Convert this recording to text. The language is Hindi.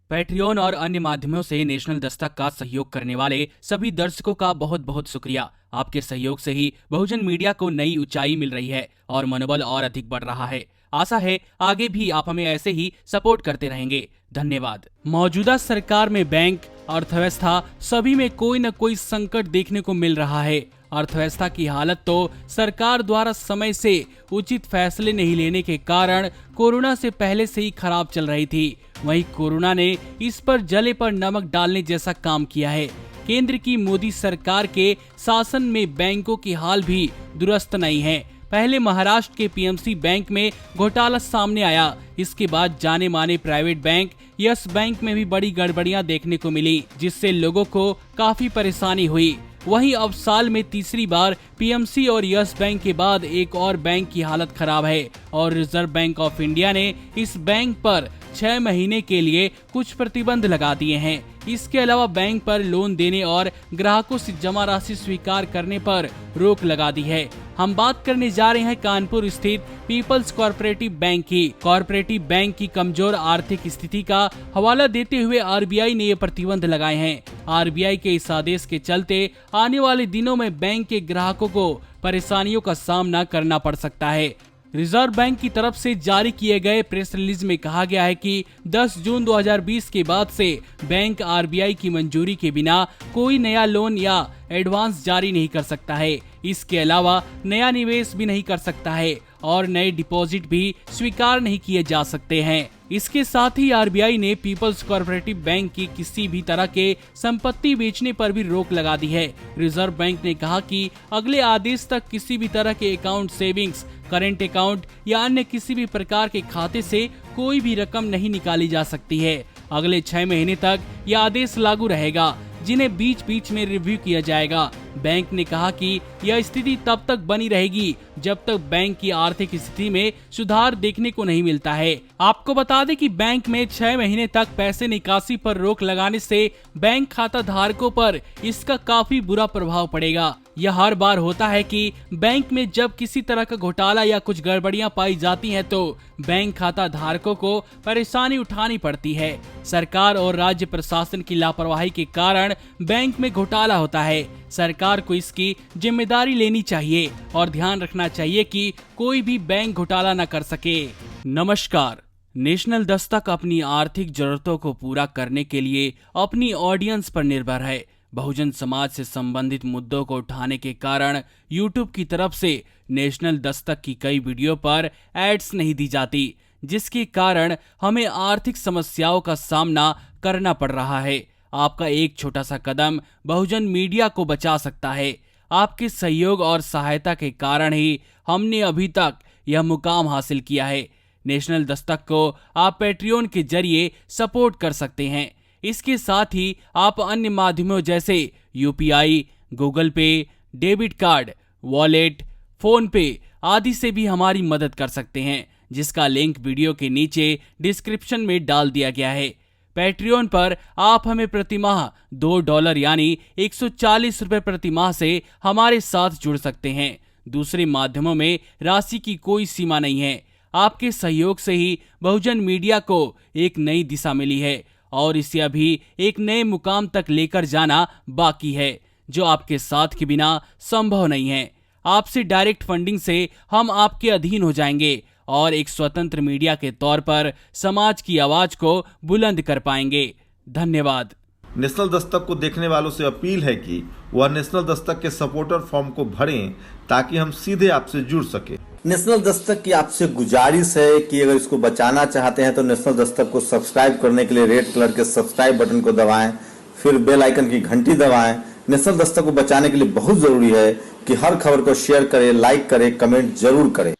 पैट्रियन और अन्य माध्यमों से नेशनल दस्तक का सहयोग करने वाले सभी दर्शकों का बहुत बहुत शुक्रिया। आपके सहयोग से ही बहुजन मीडिया को नई ऊंचाई मिल रही है और मनोबल और अधिक बढ़ रहा है। आशा है आगे भी आप हमें ऐसे ही सपोर्ट करते रहेंगे। धन्यवाद। मौजूदा सरकार में बैंक, अर्थव्यवस्था सभी में कोई न कोई संकट देखने को मिल रहा है। अर्थव्यवस्था की हालत तो सरकार द्वारा समय से उचित फैसले नहीं लेने के कारण कोरोना से पहले से ही खराब चल रही थी। वहीं कोरोना ने इस पर जले पर नमक डालने जैसा काम किया है। केंद्र की मोदी सरकार के शासन में बैंकों की हाल भी दुरुस्त नहीं है। पहले महाराष्ट्र के पीएमसी बैंक में घोटाला सामने आया, इसके बाद जाने माने प्राइवेट बैंक यस बैंक में भी बड़ी गड़बड़ियां देखने को मिली, जिससे लोगों को काफी परेशानी हुई। वहीं अब साल में तीसरी बार पीएमसी और यस बैंक के बाद एक और बैंक की हालत खराब है और रिजर्व बैंक ऑफ इंडिया ने इस बैंक पर 6 महीने के लिए कुछ प्रतिबंध लगा दिए हैं। इसके अलावा बैंक पर लोन देने और ग्राहकों से जमा राशि स्वीकार करने पर रोक लगा दी है। हम बात करने जा रहे हैं कानपुर स्थित पीपल्स कोऑपरेटिव बैंक की। कोऑपरेटिव बैंक की कमजोर आर्थिक स्थिति का हवाला देते हुए आरबीआई ने ये प्रतिबंध लगाए हैं। आरबीआई के इस आदेश के चलते आने वाले दिनों में बैंक के ग्राहकों को परेशानियों का सामना करना पड़ सकता है। रिजर्व बैंक की तरफ से जारी किए गए प्रेस रिलीज में कहा गया है कि 10 जून 2020 के बाद से बैंक आरबीआई की मंजूरी के बिना कोई नया लोन या एडवांस जारी नहीं कर सकता है। इसके अलावा नया निवेश भी नहीं कर सकता है और नए डिपॉजिट भी स्वीकार नहीं किए जा सकते हैं। इसके साथ ही आरबीआई ने पीपल्स कोऑपरेटिव बैंक की किसी भी तरह के संपत्ति बेचने पर भी रोक लगा दी है। रिजर्व बैंक ने कहा कि अगले आदेश तक किसी भी तरह के अकाउंट, सेविंग्स, करेंट अकाउंट या अन्य किसी भी प्रकार के खाते से कोई भी रकम नहीं निकाली जा सकती है। अगले 6 महीने तक यह आदेश लागू रहेगा, जिन्हें बीच बीच में रिव्यू किया जाएगा। बैंक ने कहा कि यह स्थिति तब तक बनी रहेगी जब तक बैंक की आर्थिक स्थिति में सुधार देखने को नहीं मिलता है। आपको बता दें कि बैंक में 6 महीने तक पैसे निकासी पर रोक लगाने से बैंक खाता धारकों पर इसका काफी बुरा प्रभाव पड़ेगा। यह हर बार होता है कि बैंक में जब किसी तरह का घोटाला या कुछ गड़बड़ियां पाई जाती हैं तो बैंक खाता धारकों को परेशानी उठानी पड़ती है। सरकार और राज्य प्रशासन की लापरवाही के कारण बैंक में घोटाला होता है। सरकार को इसकी जिम्मेदारी लेनी चाहिए और ध्यान रखना चाहिए कि कोई भी बैंक घोटाला न कर सके। नमस्कार। नेशनल दस्तक अपनी आर्थिक जरूरतों को पूरा करने के लिए अपनी ऑडियंस पर निर्भर है। बहुजन समाज से संबंधित मुद्दों को उठाने के कारण यूट्यूब की तरफ से नेशनल दस्तक की कई वीडियो पर एड्स नहीं दी जाती, जिसके कारण हमें आर्थिक समस्याओं का सामना करना पड़ रहा है। आपका एक छोटा सा कदम बहुजन मीडिया को बचा सकता है। आपके सहयोग और सहायता के कारण ही हमने अभी तक यह मुकाम हासिल किया है। नेशनल दस्तक को आप पैट्रियन के जरिए सपोर्ट कर सकते हैं। इसके साथ ही आप अन्य माध्यमों जैसे यूपीआई, गूगल पे, डेबिट कार्ड, वॉलेट, फोन पे आदि से भी हमारी मदद कर सकते हैं, जिसका लिंक वीडियो के नीचे डिस्क्रिप्शन में डाल दिया गया है। पैट्रियन पर आप हमें प्रतिमाह $2 यानी 140 रुपए प्रतिमाह से हमारे साथ जुड़ सकते हैं। दूसरे माध्यमों में राशि की कोई सीमा नहीं है। आपके सहयोग से ही बहुजन मीडिया को एक नई दिशा मिली है और इसे अभी एक नए मुकाम तक लेकर जाना बाकी है, जो आपके साथ के बिना संभव नहीं है। आपसे डायरेक्ट फंडिंग से हम आपके अधीन हो जाएंगे और एक स्वतंत्र मीडिया के तौर पर समाज की आवाज को बुलंद कर पाएंगे। धन्यवाद। नेशनल दस्तक को देखने वालों से अपील है कि वह नेशनल दस्तक के सपोर्टर फॉर्म को भरें ताकि हम सीधे आपसे जुड़ सके। नेशनल दस्तक की आपसे गुजारिश है कि अगर इसको बचाना चाहते हैं तो नेशनल दस्तक को सब्सक्राइब करने के लिए रेड कलर के सब्सक्राइब बटन को दबाएं, फिर बेल आइकन की घंटी दबाएं। नेशनल दस्तक को बचाने के लिए बहुत जरूरी है कि हर खबर को शेयर करें, लाइक करें, कमेंट जरूर करें।